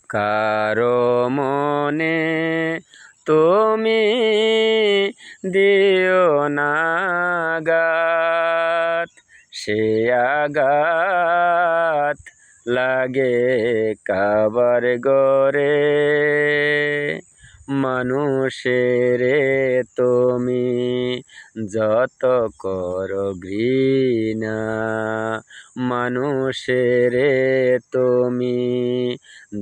কারো মনে তুমি দিও না আঘাত, সে আঘাত লাগে কাবার গরে। মানুষের তুমি যত করো ঘৃণা, মানুষের তুমি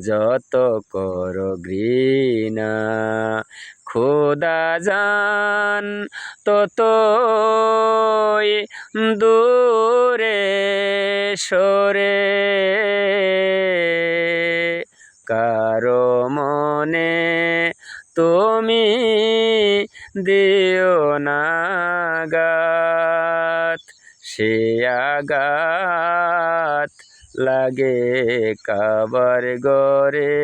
যত করো ঘৃণা, খোদা জান ততই দূরে সরে। কারো মনে তুমি দিও না আঘাত, সে আঘাত লাগে কাবার গরে।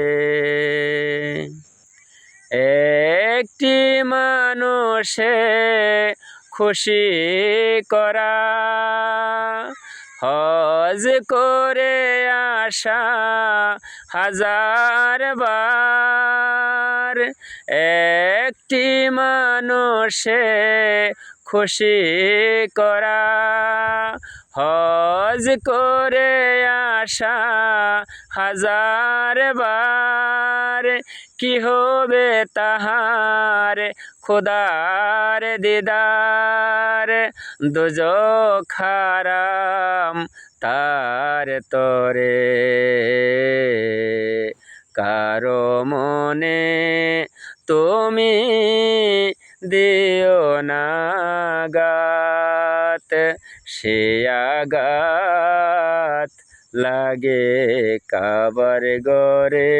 একটি মানুষে খুশি করা, হজ করে আসা হাজার বার। একটি মানুষে খুশি করা, হজ করে আসা হাজার বার। কি হবে তাহার খোদার দিদার, দোজখ হারাম তার তরে। কারো মনে তুমি দিও না আঘাত, সে আঘাত লাগে কাবার গরে।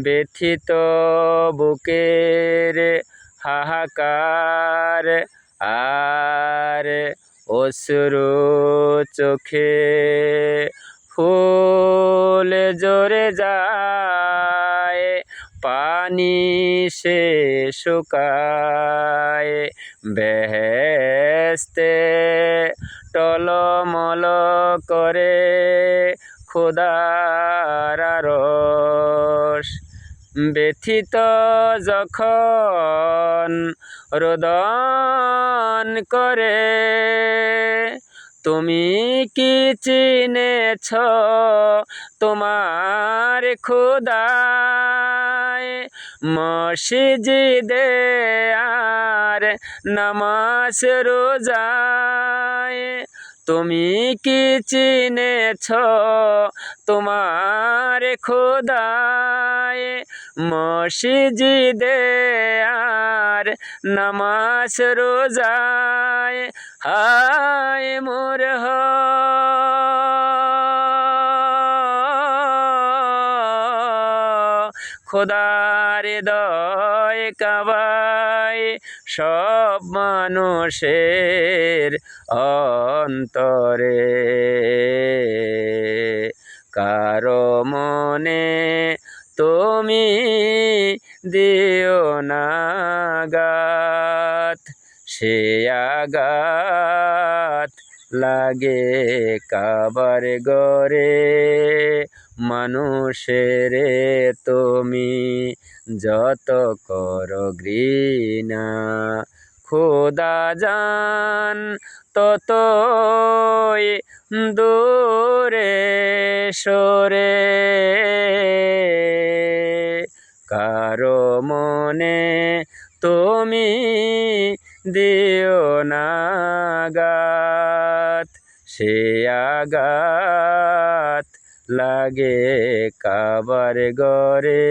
ব্যথিত বুকের হাহাকার আর অশ্রু চোখে, ফুল ঝরে যায় পানি সে শুকায়। বেহেশতে টলমল করে খোদার আরশ। ব্যথিত যখন রোদন করে, তুমি কি চিনেছ তোমার খোদায়? মসজিদে আর নামাজ রোজায় তুমি কি চিনেছ তোমার খোদায়? মসজিদে আর নামাজ রোজায় হায় মোর খোদার হৃদয় কাবায় সব মানুষের অন্তরে। কারো মনে তুমি দিও না আঘাত, সে আঘাত লাগে কাবার গরে। মানুষের তুমি যত করো ঘৃণা, খোদা জান ততই দূরে সরে। কারো মনে তুমি দিও না আঘাত, সে আঘাত লাগে কাবার গরে।